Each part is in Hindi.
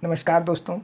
नमस्कार दोस्तों,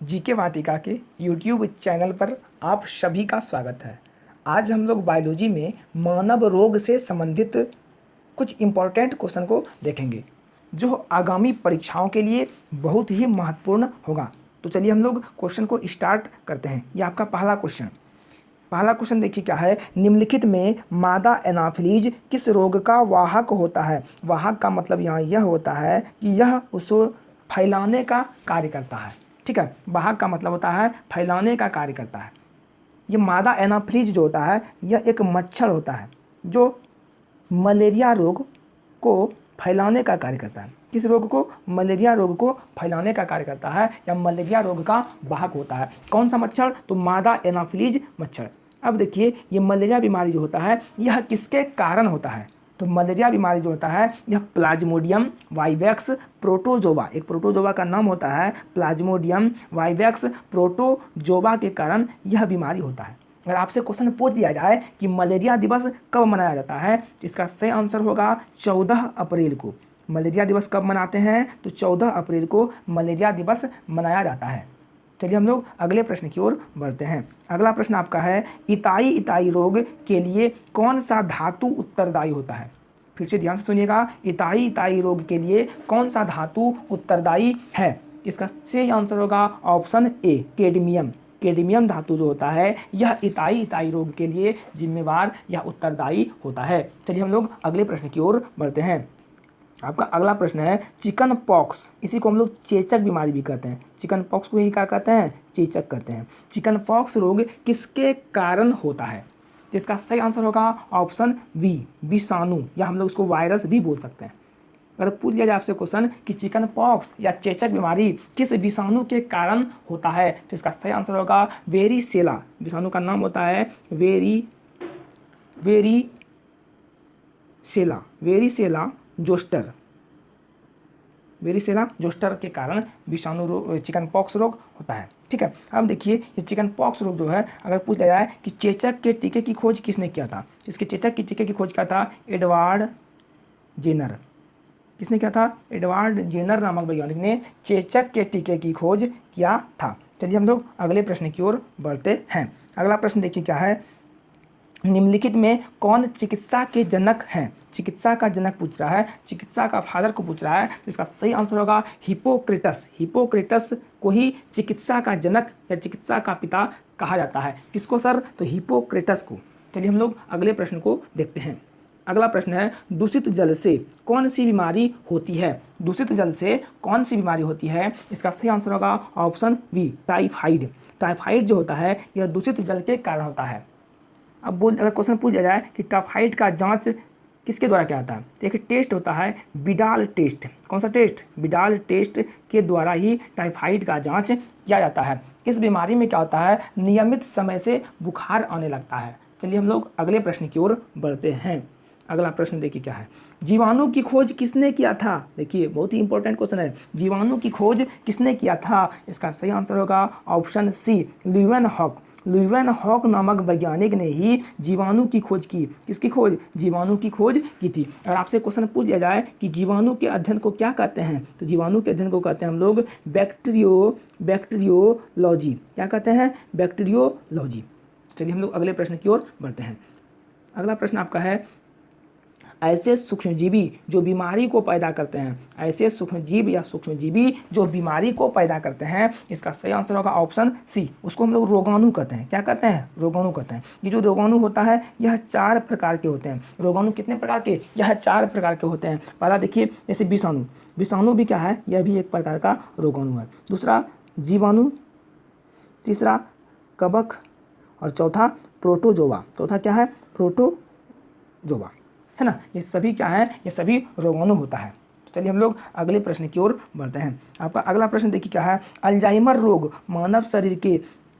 जीके वाटिका के यूट्यूब चैनल पर आप सभी का स्वागत है। आज हम लोग बायोलॉजी में मानव रोग से संबंधित कुछ इम्पोर्टेंट क्वेश्चन को देखेंगे जो आगामी परीक्षाओं के लिए बहुत ही महत्वपूर्ण होगा। तो चलिए हम लोग क्वेश्चन को स्टार्ट करते हैं। यह आपका पहला क्वेश्चन देखिए क्या है। निम्नलिखित में मादा एनाफिलीज किस रोग का वाहक होता है। वाहक का मतलब यहाँ यह होता है कि यह उसको फैलाने का कार्य करता है। ठीक है, वाहक का मतलब होता है फैलाने का कार्य करता है। ये मादा एनाफिलीज जो होता है यह एक मच्छर होता है जो मलेरिया रोग को फैलाने का कार्य करता है। किस रोग को? मलेरिया रोग को फैलाने का कार्य करता है या मलेरिया रोग का वाहक होता है। कौन सा मच्छर? तो मादा एनाफिलीज मच्छर। अब देखिए ये मलेरिया बीमारी जो होता है यह किसके कारण होता है। तो मलेरिया बीमारी जो होता है यह प्लाज्मोडियम वाइवेक्स प्रोटोजोवा, एक प्रोटोजोवा का नाम होता है प्लाज्मोडियम वाइवेक्स प्रोटोजोवा के कारण यह बीमारी होता है। अगर आपसे क्वेश्चन पूछ लिया जाए कि मलेरिया दिवस कब मनाया जाता है तो इसका सही आंसर होगा 14 अप्रैल को। मलेरिया दिवस कब मनाते हैं? तो 14 अप्रैल को मलेरिया दिवस मनाया जाता है। चलिए हम लोग अगले प्रश्न की ओर बढ़ते हैं। अगला प्रश्न आपका है इताई रोग के लिए कौन सा धातु उत्तरदायी होता है। फिर से ध्यान से सुनिएगा, इताई रोग के लिए कौन सा धातु उत्तरदायी है। इसका सही आंसर होगा ऑप्शन ए, कैडमियम। कैडमियम धातु जो होता है यह इताई रोग के लिए जिम्मेवार या उत्तरदायी होता है। चलिए हम लोग अगले प्रश्न की ओर बढ़ते हैं। आपका अगला प्रश्न है चिकन पॉक्स, इसी को हम लोग चेचक बीमारी भी कहते हैं। चिकन पॉक्स को ही क्या कहते हैं? चेचक कहते हैं। चिकन पॉक्स रोग किसके कारण होता है? जिसका सही आंसर होगा ऑप्शन बी, विषाणु, या हम लोग उसको वायरस भी बोल सकते हैं। अगर पूछ लिया जाए आपसे क्वेश्चन कि चिकन पॉक्स या चेचक बीमारी किस विषाणु के कारण होता है तो इसका सही आंसर होगा वेरिसेला। विषाणु का नाम होता है वेरिसेला जोस्टर के कारण विषाणु रोग चिकन पॉक्स रोग होता है। ठीक है, अब देखिए ये चिकन पॉक्स रोग जो है अगर पूछ लिया जाए कि चेचक के टीके की खोज किसने किया था, इसके चेचक के टीके की खोज किया था एडवर्ड जेनर। किसने किया था? एडवर्ड जेनर नामक वैज्ञानिक ने चेचक के टीके की खोज किया था। चलिए हम लोग अगले प्रश्न की ओर बढ़ते हैं। अगला प्रश्न देखिए क्या है। निम्नलिखित में कौन चिकित्सा के जनक हैं? चिकित्सा का जनक पूछ रहा है, चिकित्सा का फादर को पूछ रहा है तो इसका सही आंसर होगा हिपोक्रेटस। हिपोक्रेटस को ही चिकित्सा का जनक या चिकित्सा का पिता कहा जाता है। किसको सर? तो हिपोक्रेटस को। चलिए हम लोग अगले प्रश्न को देखते हैं। अगला प्रश्न है दूषित जल से कौन सी बीमारी होती है। दूषित जल से कौन सी बीमारी होती है? इसका सही आंसर होगा ऑप्शन बी, टाइफाइड। टाइफाइड जो होता है यह दूषित जल के कारण होता है। अब अगर क्वेश्चन पूछ लिया जाए कि टाइफाइड का जांच किसके द्वारा किया जाता है तो एक टेस्ट होता है बिडाल टेस्ट। कौन सा टेस्ट? बिडाल टेस्ट के द्वारा ही टाइफाइड का जांच किया जाता है। इस बीमारी में क्या होता है? नियमित समय से बुखार आने लगता है। चलिए हम लोग अगले प्रश्न की ओर बढ़ते हैं। अगला प्रश्न देखिए क्या है। जीवाणु की खोज किसने किया था? देखिए बहुत ही इंपॉर्टेंट क्वेश्चन है। जीवाणु की खोज किसने किया था? इसका सही आंसर होगा ऑप्शन सी, ल्यूवेनहॉक। ल्यूवेनहॉक नामक वैज्ञानिक ने ही जीवाणु की खोज की। किसकी खोज? जीवाणु की खोज की थी। अगर आपसे क्वेश्चन पूछ लिया जाए कि जीवाणु के अध्ययन को क्या कहते हैं तो जीवाणु के अध्ययन को कहते हैं हम लोग बैक्टीरियोलॉजी। क्या कहते हैं? बैक्टीरियोलॉजी। चलिए हम लोग अगले प्रश्न की ओर बढ़ते हैं। अगला प्रश्न आपका है ऐसे सूक्ष्मजीवी जो बीमारी को पैदा करते हैं। ऐसे सूक्ष्मजीव या सूक्ष्मजीवी जो बीमारी को पैदा करते हैं, इसका सही आंसर होगा ऑप्शन सी, उसको हम लोग रोगाणु कहते हैं। क्या कहते हैं? रोगाणु कहते हैं। ये जो रोगाणु होता है यह 4 प्रकार के होते हैं। रोगाणु कितने प्रकार के? यह 4 प्रकार के होते हैं। पहला देखिए जैसे विषाणु, विषाणु भी क्या है? यह भी एक प्रकार का रोगाणु है। दूसरा जीवाणु, तीसरा कवक और चौथा प्रोटोजोआ। चौथा क्या है? प्रोटोजोआ, है ना। ये सभी क्या है? ये सभी रोगाणु होता है। तो चलिए हम लोग अगले प्रश्न की ओर बढ़ते हैं। आपका अगला प्रश्न देखिए क्या है। अल्जाइमर रोग मानव शरीर के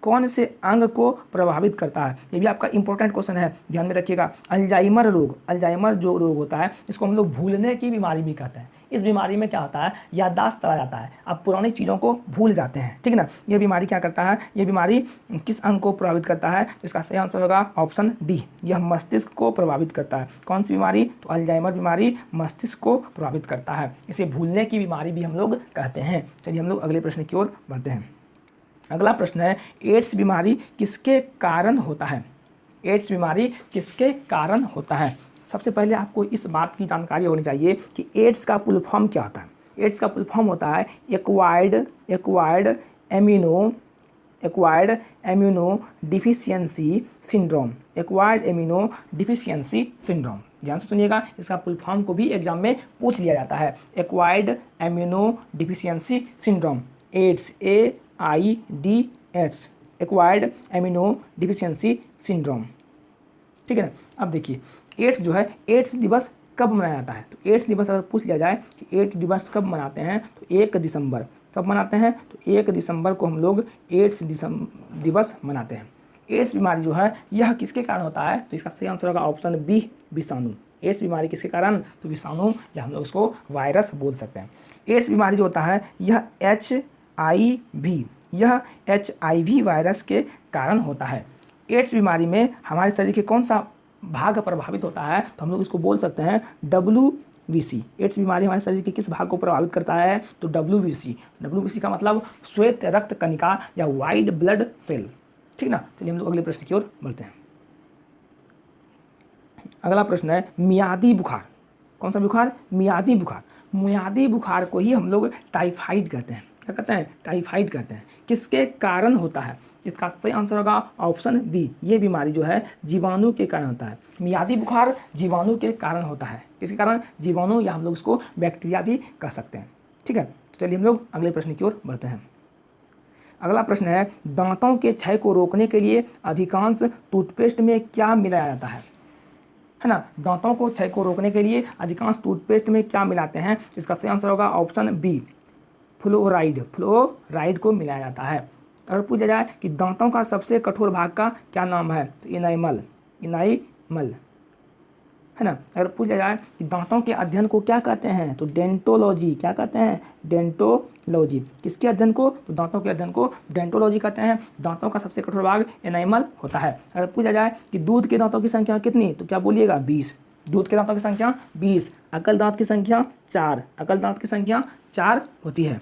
कौन से अंग को प्रभावित करता है? ये भी आपका इंपॉर्टेंट क्वेश्चन है, ध्यान में रखिएगा। अल्जाइमर रोग, अल्जाइमर जो रोग होता है इसको हम लोग भूलने की बीमारी भी कहते हैं। इस बीमारी में क्या होता है, याददाश्त चला जाता है, आप पुरानी चीज़ों को भूल जाते हैं, ठीक ना। यह बीमारी क्या करता है, यह बीमारी किस अंग को प्रभावित करता है, तो इसका सही आंसर होगा ऑप्शन डी, यह मस्तिष्क को प्रभावित करता है। कौन सी बीमारी, तो अल्जाइमर बीमारी मस्तिष्क को प्रभावित करता है, इसे भूलने की बीमारी भी हम लोग कहते हैं। चलिए हम लोग अगले प्रश्न की ओर बढ़ते हैं। अगला प्रश्न है, एड्स बीमारी किसके कारण होता है। एड्स बीमारी किसके कारण होता है। सबसे पहले आपको इस बात की जानकारी होनी चाहिए कि एड्स का फुल फॉर्म क्या होता है। एड्स का फुल फॉर्म होता है acquired amino deficiency syndrome. Acquired immunodeficiency syndrome, ध्यान से सुनिएगा, इसका फुल फॉर्म को भी एग्जाम में पूछ लिया जाता है। Acquired immunodeficiency syndrome, AIDS, AIDS, acquired immunodeficiency syndrome, ठीक है ना। अब देखिए एड्स जो है, एड्स दिवस कब मनाया जाता है, तो एड्स दिवस अगर पूछ लिया जाए कि एड्स दिवस कब मनाते हैं, तो 1 दिसंबर। कब मनाते हैं, तो 1 दिसंबर को हम लोग एड्स दिवस मनाते हैं। एड्स बीमारी जो है यह किसके कारण होता है, तो इसका सही आंसर होगा ऑप्शन बी, विषाणु। एड्स बीमारी किसके कारण, तो विषाणु, या हम लोग उसको वायरस बोल सकते हैं। एड्स बीमारी जो होता है यह HIV वायरस के कारण होता है। एड्स बीमारी में हमारे शरीर के कौन सा भाग प्रभावित होता है, तो हम लोग इसको बोल सकते हैं WBC। एड्स बीमारी हमारे शरीर के किस भाग को प्रभावित करता है, तो WBC का मतलब श्वेत रक्त कणिका या वाइट ब्लड सेल, ठीक ना। चलिए हम लोग अगले प्रश्न की ओर बढ़ते हैं। अगला प्रश्न है मियादी बुखार। कौन सा बुखार, मियादी बुखार। मियादी बुखार को ही हम लोग टाइफाइड कहते हैं। क्या कहते हैं, टाइफाइड कहते हैं। किसके कारण होता है, इसका सही आंसर होगा ऑप्शन बी, ये बीमारी जो है जीवाणु के कारण होता है। मियादी बुखार जीवाणु के कारण होता है। किसके कारण, जीवाणु, या हम लोग उसको बैक्टीरिया भी कह सकते हैं, ठीक है। तो चलिए हम लोग अगले प्रश्न की ओर बढ़ते हैं। अगला प्रश्न है दांतों के क्षय को रोकने के लिए अधिकांश टूथपेस्ट में क्या मिलाया जाता है ना। दांतों को क्षय को रोकने के लिए अधिकांश टूथपेस्ट में क्या मिलाते हैं, इसका सही आंसर होगा ऑप्शन बी, फ्लोराइड को मिलाया जाता है। अगर पूछा जाए कि दांतों का सबसे कठोर भाग का क्या नाम है, तो इनाइमल है ना। अगर पूछा जाए कि दांतों के अध्ययन को क्या कहते हैं, तो डेंटोलॉजी। क्या कहते हैं, डेंटोलॉजी। किसके अध्ययन को, तो दांतों के अध्ययन को डेंटोलॉजी कहते हैं। दांतों का सबसे कठोर भाग इनाइमल होता है। अगर पूछा जाए कि दूध के दांतों की संख्या कितनी, तो क्या बोलिएगा 20। दूध के दांतों की संख्या 20। अकल दांत की संख्या 4। अकल दांत की संख्या 4 होती है।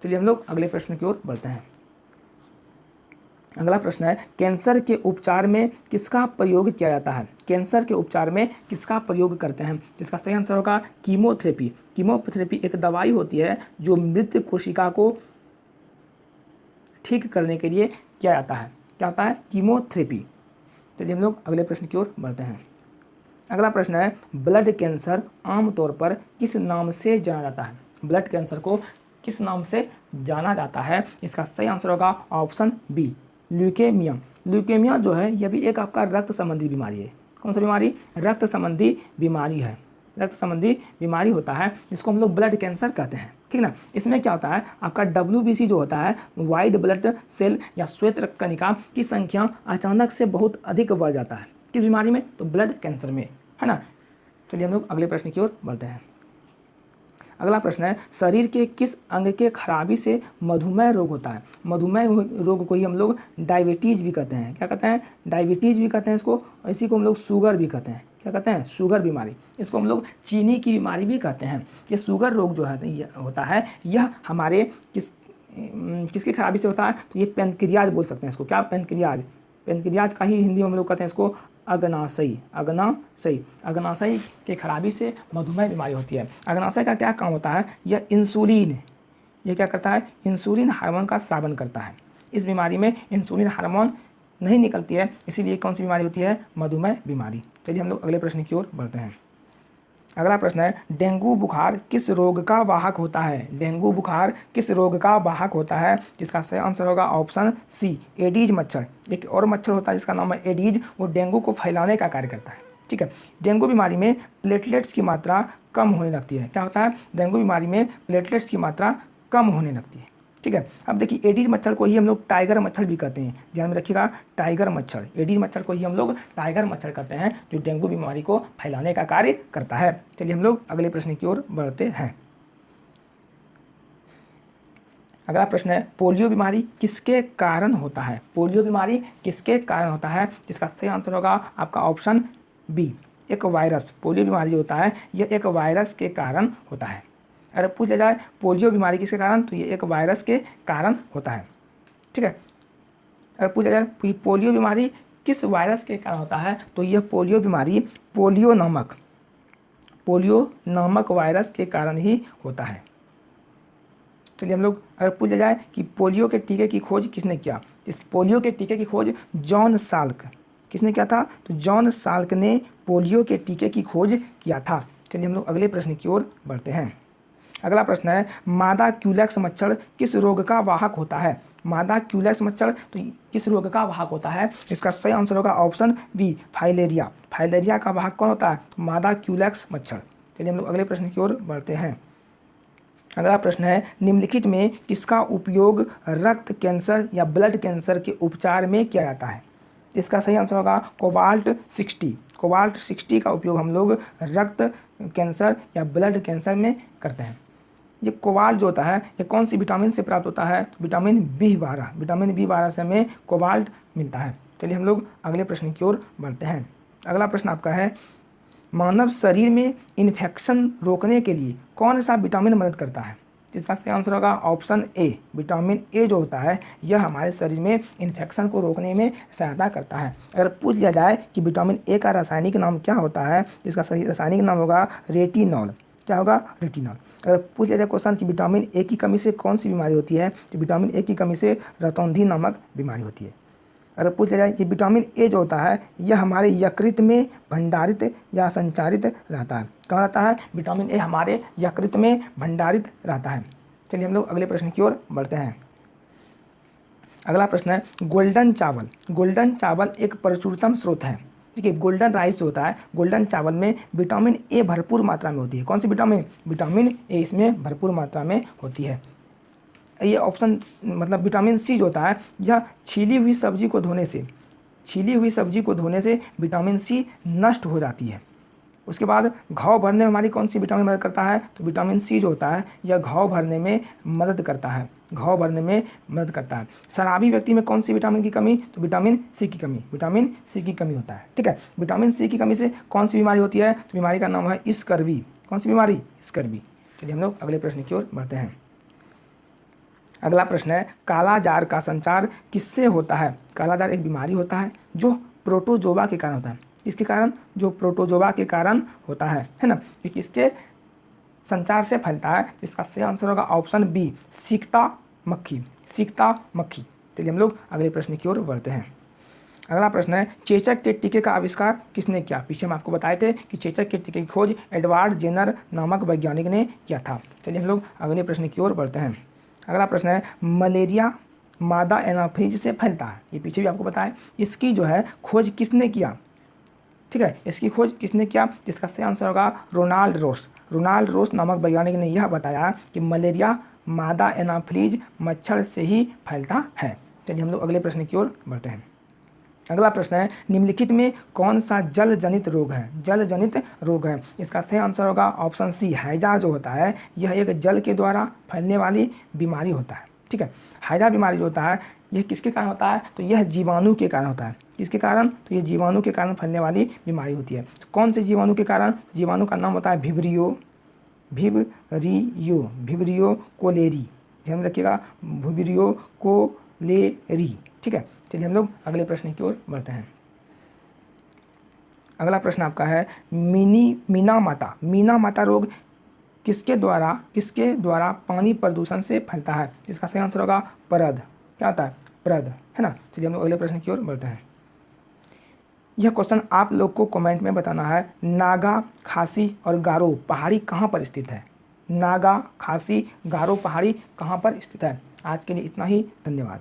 चलिए हम लोग अगले प्रश्न की ओर बढ़ते हैं। अगला प्रश्न है कैंसर के उपचार में किसका प्रयोग किया जाता है। कैंसर के उपचार में किसका प्रयोग करते हैं, इसका सही आंसर होगा कीमोथेरेपी। कीमोथेरेपी एक दवाई होती है जो मृत कोशिका को ठीक करने के लिए किया जाता है। क्या होता है, कीमोथेरेपी। चलिए हम लोग अगले प्रश्न की ओर बढ़ते हैं। अगला प्रश्न है ब्लड कैंसर आमतौर पर किस नाम से जाना जाता है। ब्लड कैंसर को किस नाम से जाना जाता है, इसका सही आंसर होगा ऑप्शन बी, ल्यूकेमिया। ल्यूकेमिया जो है यह भी एक आपका रक्त संबंधी बीमारी है। कौन सा बीमारी, रक्त संबंधी बीमारी है। रक्त संबंधी बीमारी होता है जिसको हम लोग ब्लड कैंसर कहते हैं, ठीक ना। इसमें क्या होता है, आपका WBC जो होता है वाइट ब्लड सेल या श्वेत रक्त कणिका की संख्या अचानक से बहुत अधिक बढ़ जाता है। किस बीमारी में, तो ब्लड कैंसर में, है ना। चलिए हम लोग अगले प्रश्न की ओर बढ़ते हैं। अगला प्रश्न है शरीर के किस अंग के खराबी से मधुमेह रोग होता है। मधुमेह रोग को ही हम लोग डायबिटीज भी कहते हैं। क्या कहते हैं, डायबिटीज भी कहते हैं इसको। इसी को हम लोग शुगर भी कहते हैं। क्या कहते हैं, शुगर बीमारी। इसको हम लोग चीनी की बीमारी भी कहते हैं। ये शुगर रोग जो है होता है यह हमारे किसकी खराबी से होता है, तो ये पेनक्रियाज बोल सकते हैं इसको। क्या, पेनक्रियाज का ही हिंदी में हम लोग कहते हैं इसको अग्नाशयी। अग्नाशयी के खराबी से मधुमेह बीमारी होती है। अग्नाशय का क्या काम होता है, यह इंसुलिन, ये क्या करता है, इंसुलिन हार्मोन का स्रावन करता है। इस बीमारी में इंसुलिन हार्मोन नहीं निकलती है, इसीलिए कौन सी बीमारी होती है, मधुमेह बीमारी। चलिए हम लोग अगले प्रश्न की ओर बढ़ते हैं। अगला प्रश्न है डेंगू बुखार किस रोग का वाहक होता है। डेंगू बुखार किस रोग का वाहक होता है, जिसका सही आंसर होगा ऑप्शन सी, एडीज मच्छर। एक और मच्छर होता है जिसका नाम है एडीज, वो डेंगू को फैलाने का कार्य करता है, ठीक है। डेंगू बीमारी में प्लेटलेट्स की मात्रा कम होने लगती है। क्या होता है, डेंगू बीमारी में प्लेटलेट्स की मात्रा कम होने लगती है। ठीक है। अब देखिए एडीज मच्छर को ही हम लोग टाइगर मच्छर भी कहते हैं, ध्यान में रखिएगा, टाइगर मच्छर, एडीज मच्छर को ही हम लोग टाइगर मच्छर कहते हैं, जो डेंगू बीमारी को फैलाने का कार्य करता है। चलिए हम लोग अगले प्रश्न की ओर बढ़ते हैं। अगला प्रश्न है, पोलियो बीमारी किसके कारण होता है? पोलियो बीमारी किसके कारण होता है? इसका सही आंसर होगा आपका ऑप्शन बी, एक वायरस। पोलियो बीमारी जो होता है यह एक वायरस के कारण होता है। अगर पूछ लिया जाए पोलियो बीमारी किसके कारण, तो ये एक वायरस के कारण होता है, ठीक है। अगर पूछा जाए कि पोलियो बीमारी किस वायरस के कारण होता है, तो यह पोलियो बीमारी पोलियो नामक वायरस के कारण ही होता है। चलिए हम लोग अगर पूछ लिया जाए कि पोलियो के टीके की खोज किसने किया, इस पोलियो के टीके की खोज जॉन साल्क, किसने किया था? तो जॉन साल्क ने पोलियो के टीके की खोज किया था। चलिए हम लोग अगले प्रश्न की ओर बढ़ते हैं। अगला प्रश्न है, मादा क्यूलेक्स मच्छर किस रोग का वाहक होता है? मादा क्यूलेक्स मच्छर तो किस रोग का वाहक होता है? इसका सही आंसर होगा ऑप्शन बी, फाइलेरिया। फाइलेरिया का वाहक कौन होता है? तो मादा क्यूलेक्स मच्छर। चलिए हम लोग अगले प्रश्न की ओर बढ़ते हैं। अगला प्रश्न है, निम्नलिखित में किसका उपयोग रक्त कैंसर या ब्लड कैंसर के उपचार में किया जाता है? इसका सही आंसर होगा कोबाल्ट 60। कोबाल्ट 60 का उपयोग हम लोग रक्त कैंसर या ब्लड कैंसर में करते हैं। ये कोबाल्ट जो होता है ये कौन सी विटामिन से प्राप्त होता है? तो विटामिन B12। विटामिन B12 से हमें कोबाल्ट मिलता है। चलिए हम लोग अगले प्रश्न की ओर बढ़ते हैं। अगला प्रश्न आपका है, मानव शरीर में इन्फेक्शन रोकने के लिए कौन सा विटामिन मदद करता है? इसका सही आंसर होगा ऑप्शन ए, विटामिन ए जो होता है यह हमारे शरीर में इन्फेक्शन को रोकने में सहायता करता है। अगर पूछ लिया जाए कि विटामिन ए का रासायनिक नाम क्या होता है, इसका सही रासायनिक नाम होगा रेटिनॉल। क्या होगा? रेटिनॉल। अगर पूछ लिया जाए क्वेश्चन कि विटामिन ए की कमी से कौन सी बीमारी होती है, तो विटामिन ए की कमी से रतौंधी नामक बीमारी होती है। अगर पूछ लिया जाए कि विटामिन ए जो होता है यह हमारे यकृत में भंडारित या संचारित रहता है। कहाँ रहता है? विटामिन ए हमारे यकृत में भंडारित रहता है। चलिए हम लोग अगले प्रश्न की ओर बढ़ते हैं। अगला प्रश्न है, गोल्डन चावल। गोल्डन चावल एक प्रचुरतम स्रोत है। देखिए गोल्डन राइस जो होता है, गोल्डन चावल में विटामिन ए भरपूर मात्रा में होती है। कौन सी विटामिन? विटामिन ए इसमें भरपूर मात्रा में होती है। ये ऑप्शन मतलब विटामिन सी जो होता है यह छीली हुई सब्जी को धोने से विटामिन सी नष्ट हो जाती है। उसके बाद घाव भरने में हमारी कौन सी विटामिन मदद करता है? तो विटामिन सी जो होता है यह घाव भरने में मदद करता है। शराबी व्यक्ति में कौन सी विटामिन की कमी? तो विटामिन सी की कमी होता है, ठीक है। विटामिन सी की कमी से कौन सी बीमारी होती है? तो बीमारी का नाम है स्कर्वी। कौन सी बीमारी? स्कर्वी। चलिए हम लोग अगले प्रश्न की ओर बढ़ते हैं। अगला प्रश्न है, कालाजार का संचार किससे होता है? कालाजार एक बीमारी होता है जो प्रोटोजोआ के कारण होता है। इसके कारण जो प्रोटोजोआ के कारण होता है ना, ये किसके संचार से फैलता है? इसका सही आंसर होगा ऑप्शन बी, सीखता मक्खी। चलिए हम लोग अगले प्रश्न की ओर बढ़ते हैं। अगला प्रश्न है, चेचक के टीके का आविष्कार किसने किया? पीछे हम आपको बताए थे कि चेचक के टीके की खोज एडवर्ड जेनर नामक वैज्ञानिक ने किया था। चलिए हम लोग अगले प्रश्न की ओर बढ़ते हैं। अगला प्रश्न है, मलेरिया मादा एनाफिलीज से फैलता है। ये पीछे भी आपको बताया, इसकी जो है खोज किसने किया? ठीक है, इसकी खोज किसने किया? इसका सही आंसर होगा रोनाल्ड रोस नामक वैज्ञानिक ने यह बताया कि मलेरिया मादा एनाफिलीज मच्छर से ही फैलता है। चलिए हम लोग अगले प्रश्न की ओर बढ़ते हैं। अगला प्रश्न है, निम्नलिखित में कौन सा जल जनित रोग है? इसका सही आंसर होगा ऑप्शन सी, हैजा जो होता है यह एक जल के द्वारा फैलने वाली बीमारी होता है, ठीक है। हैजा बीमारी जो होता है यह किसके कारण होता है? तो यह जीवाणु के कारण होता है। किसके कारण? तो ये जीवाणु के कारण फैलने वाली बीमारी होती है। तो कौन से जीवाणु के कारण? जीवाणु का नाम होता है विब्रियो कोलेरी। ध्यान रखिएगा, विब्रियो कोलेरी, ठीक है। चलिए हम लोग अगले प्रश्न की ओर बढ़ते हैं। अगला प्रश्न आपका है, मीना माता रोग किसके द्वारा पानी प्रदूषण से फैलता है? इसका सही आंसर होगा परद। क्या होता है? परद, है ना। चलिए हम लोग अगले प्रश्न की ओर बढ़ते हैं। यह क्वेश्चन आप लोग को कमेंट में बताना है, नागा, खासी और गारो पहाड़ी कहाँ पर स्थित है? नागा, खासी, गारो पहाड़ी कहाँ पर स्थित है? आज के लिए इतना ही, धन्यवाद।